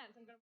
dance. I'm gonna.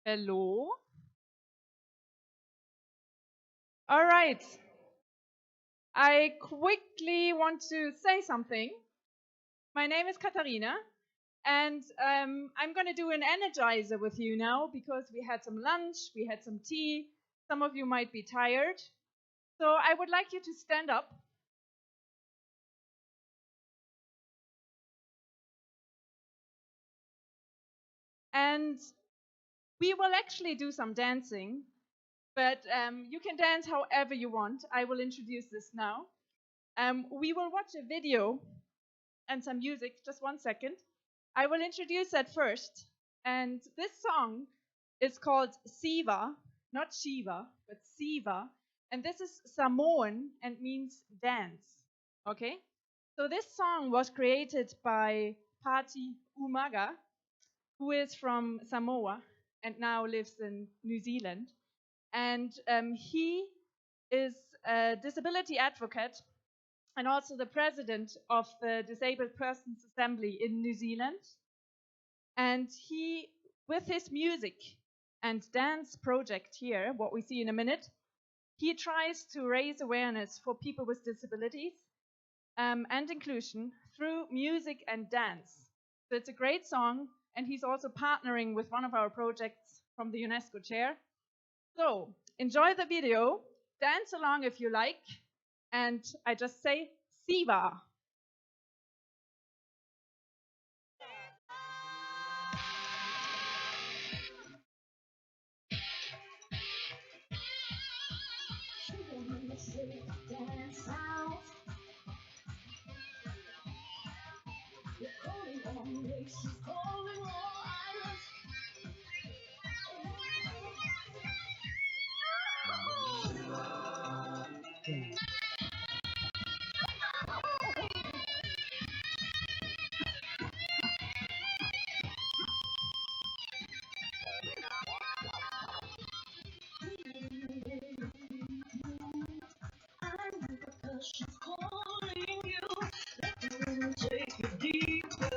Hello. All right. I quickly want to say something. My name is Katharina, and I'm going to do an energizer with you now because we had some lunch, we had some tea. Some of you might be tired. So I would like you to stand up. And we will actually do some dancing, but you can dance however you want. I will introduce this now. We will watch a video and some music. Just 1 second. I will introduce that first. And this song is called Siva, not Shiva, but Siva. And this is Samoan and means dance. Okay? So this song was created by Pati Umaga, who is from Samoa and now lives in New Zealand. And he is a disability advocate and also the president of the Disabled Persons Assembly in New Zealand. And he, with his music and dance project here, what we see in a minute, he tries to raise awareness for people with disabilities and inclusion through music and dance. So it's a great song, and he's also partnering with one of our projects from the UNESCO chair. So enjoy the video, dance along if you like, and I just say Siva. Dance out. You're calling on nations, calling all islands. I'm the percussion's calling you. Let the rhythm take you deeper.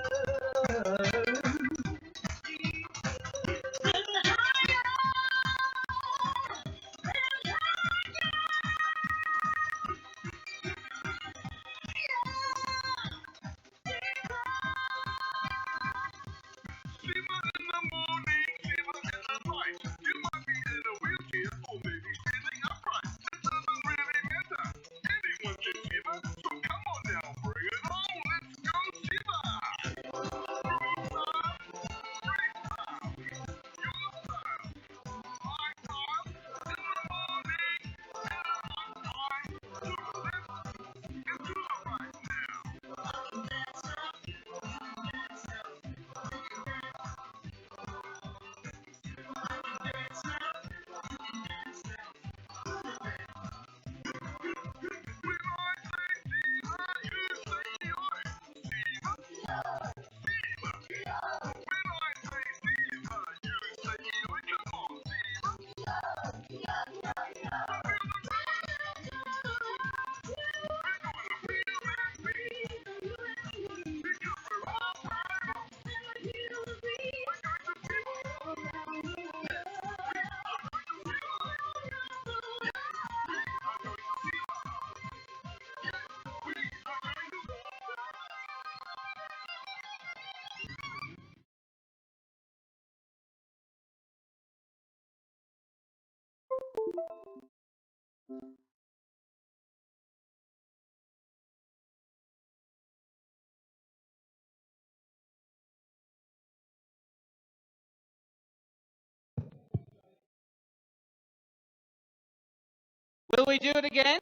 Will we do it again?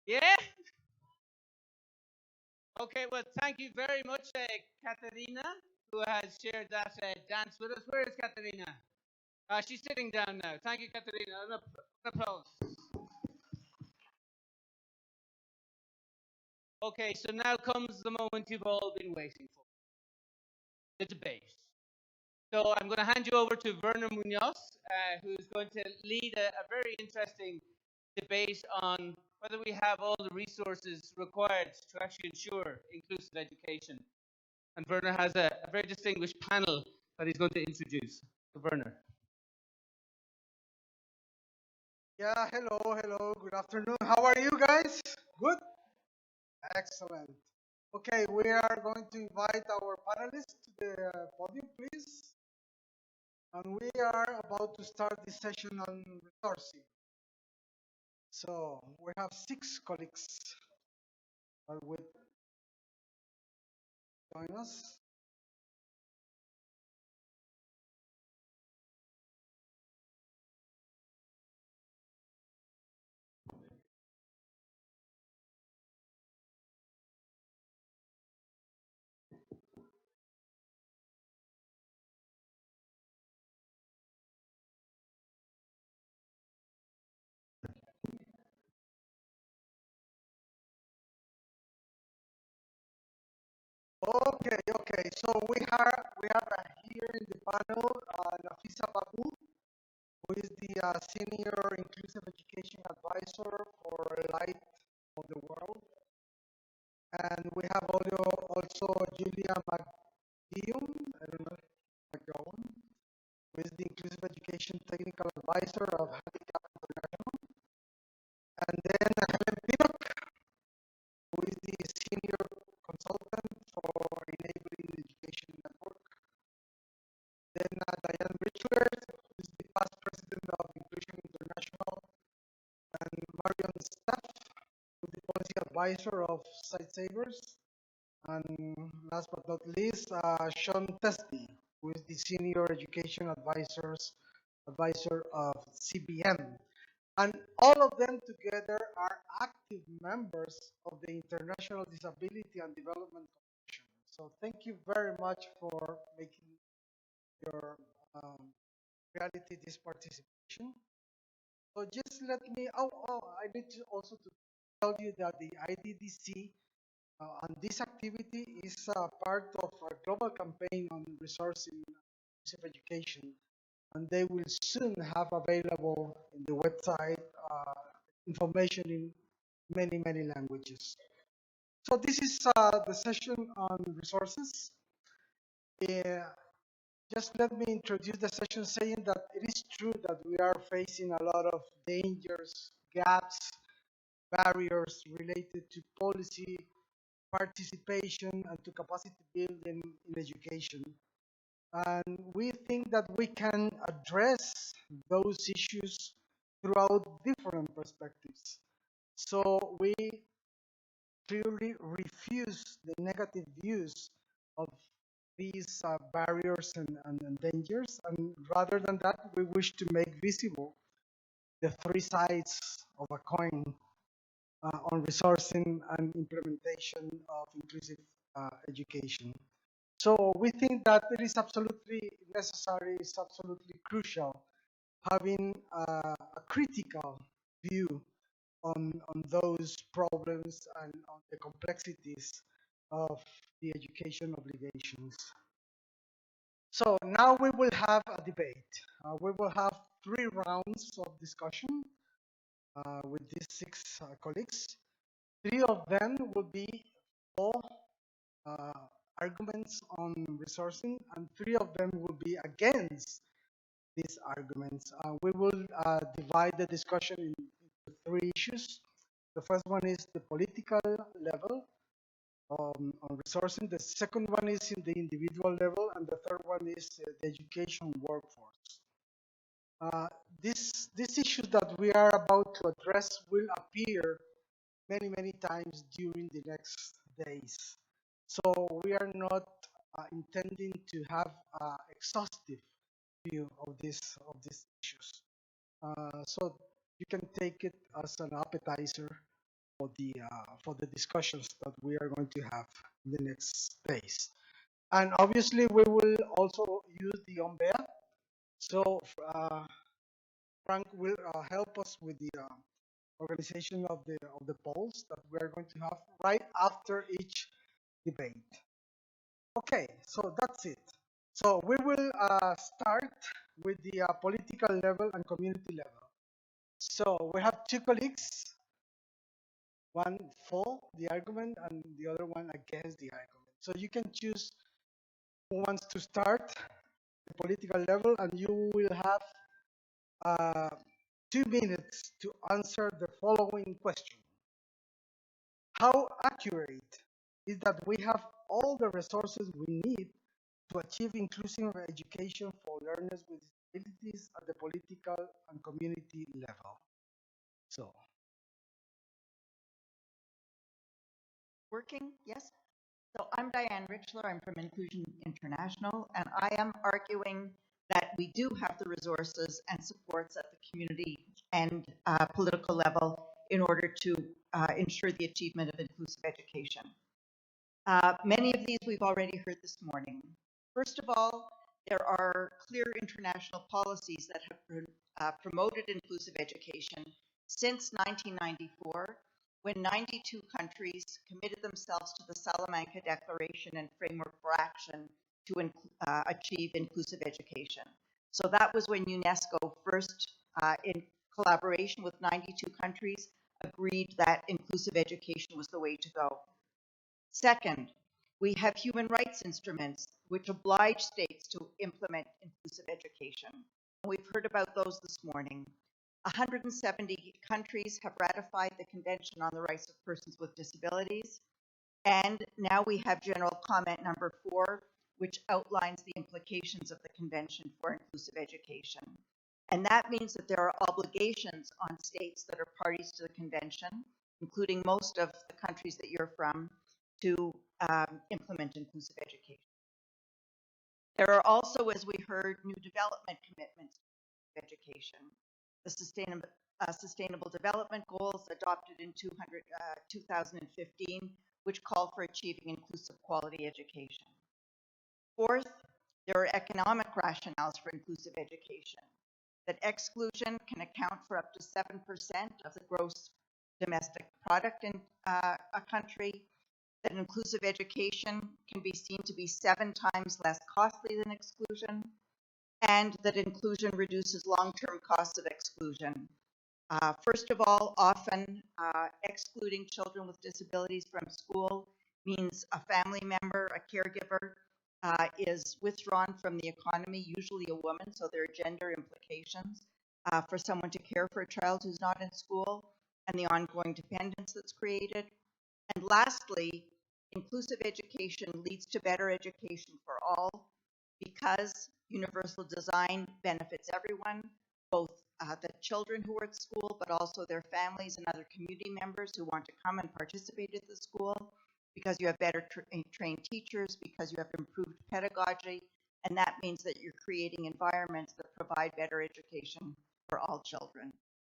Yeah? Okay, well, thank you very much, Katerina, who has shared that dance with us. Where is Katerina? She's sitting down now. Thank you, Katerina. An applause. Okay, so now comes the moment you've all been waiting for, the debate. So I'm going to hand you over to Werner Munoz, who's going to lead a very interesting debate on whether we have all the resources required to actually ensure inclusive education. And Werner has a very distinguished panel that he's going to introduce. So Werner. Yeah, hello, good afternoon. How are you guys? Good? Excellent. Okay, we are going to invite our panelists to the podium, please. And we are about to start this session on resourcing. So we have 6 colleagues that will join us. Okay. So we have here in the panel Nafisa Babu, who is the Senior Inclusive Education Advisor for Light of the World. And we have also Julia McGeown, I don't know, McGowan, who is the Inclusive Education Technical Advisor of Handicap International. And then Helen Pinnock, who is the Senior Consultant for Enabling Education Network. Then Diane Richard, who is the past President of Inclusion International. And Marion Staff, who is the Policy Advisor of Sightsavers. And last but not least, Sean Tesby, who is the Senior Education Advisor of CBM. And all of them together are active members of the International Disability and Development Commission. So thank you very much for making your reality this participation. So just let me, I need to also to tell you that the IDDC and this activity is part of a global campaign on resourcing inclusive education, and they will soon have available in the website information in many languages. So this is the session on resources. Uh, just let me introduce the session saying that it is true that we are facing a lot of dangers, gaps, barriers related to policy, participation, and to capacity building in education. And we think that we can address those issues throughout different perspectives. So we clearly refuse the negative views of these barriers and dangers. And rather than that, we wish to make visible the 3 sides of a coin on resourcing and implementation of inclusive education. So we think that it is absolutely necessary, it's absolutely crucial having a critical view on those problems and on the complexities of the education obligations. So now we will have a debate. We will have 3 rounds of discussion with these 6 colleagues. 3 of them will be for uh, arguments on resourcing, and 3 of them will be against these arguments. We will divide the discussion into 3 issues. The first one is the political level on resourcing. The second one is in the individual level, and the third one is the education workforce. Uh, these issues that we are about to address will appear many times during the next days. So we are not intending to have an exhaustive view of these issues. So you can take it as an appetizer for the discussions that we are going to have in the next days. And obviously, we will also use the embed. So Frank will help us with the organization of the polls that we are going to have right after each debate. Okay, so that's it. So we will start with the political level and community level. So we have two colleagues, one for the argument and the other one against the argument. So you can choose who wants to start the political level, and you will have uh, 2 minutes to answer the following question. How accurate is that we have all the resources we need to achieve inclusive education for learners with disabilities at the political and community level? So, Working, yes. So I'm Diane Richler. I'm from Inclusion International, and I am arguing that we do have the resources and supports at the community and political level in order to ensure the achievement of inclusive education. Many of these we've already heard this morning. First of all, there are clear international policies that have promoted inclusive education since 1994, when 92 countries committed themselves to the Salamanca Declaration and Framework for Action to achieve inclusive education. So that was when UNESCO first, in collaboration with 92 countries, agreed that inclusive education was the way to go. Second, we have human rights instruments which oblige states to implement inclusive education. We've heard about those this morning. 170 countries have ratified the Convention on the Rights of Persons with Disabilities, and now we have General Comment number 4, which outlines the implications of the Convention for inclusive education. And that means that there are obligations on states that are parties to the Convention, including most of the countries that you're from, to implement inclusive education. There are also, as we heard, new development commitments to education. The Sustainable Development Goals adopted in 2015, which call for achieving inclusive quality education. Fourth, there are economic rationales for inclusive education, that exclusion can account for up to 7% of the gross domestic product in a country, that inclusive education can be seen to be 7 times less costly than exclusion, and that inclusion reduces long-term costs of exclusion. First of all, often excluding children with disabilities from school means a family member, a caregiver, is withdrawn from the economy, usually a woman, so there are gender implications for someone to care for a child who's not in school, and the ongoing dependence that's created. And lastly, inclusive education leads to better education for all because universal design benefits everyone, both the children who are at school, but also their families and other community members who want to come and participate at the school, because you have better trained teachers, because you have improved pedagogy, and that means that you're creating environments that provide better education for all children.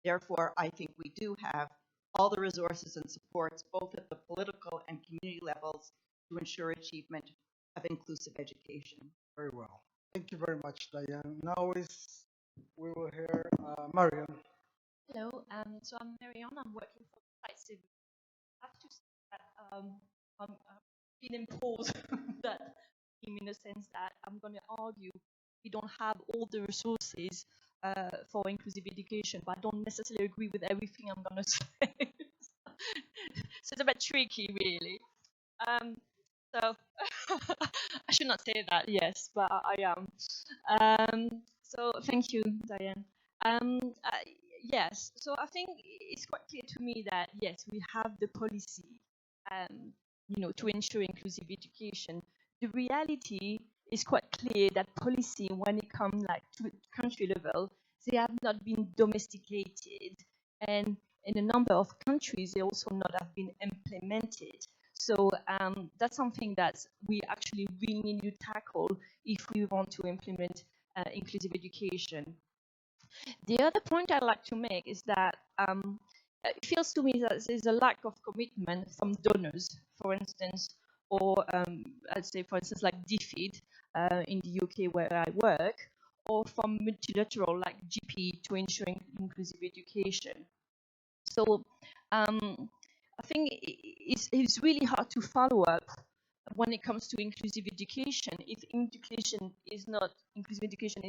Therefore, I think we do have all the resources and supports, both at the political and community levels, to ensure achievement of inclusive education. very well. Thank you very much, Diane. Now we will hear Marion. Hello, so I'm Marion. I'm working for Site Civil. I have to say that I'm feeling imposed that in the sense that I'm going to argue we don't have all the resources for inclusive education, but I don't necessarily agree with everything I'm going to say. So it's a bit tricky, really. Um, so I should not say that, yes, but I am. So thank you, Diane. Um, uh, yes, so I think it's quite clear to me that yes, we have the policy, to ensure inclusive education. The reality is quite clear that policy, when it comes like to country level, they have not been domesticated, and in a number of countries, they also not have been implemented. So that's something that we actually really need to tackle if we want to implement inclusive education. The other point I'd like to make is that it feels to me that there's a lack of commitment from donors, for instance, or I'd say, for instance, like DFID in the UK where I work, or from multilateral like GP to ensuring inclusive education. So I think it's really hard to follow up when it comes to inclusive education if education is not inclusive education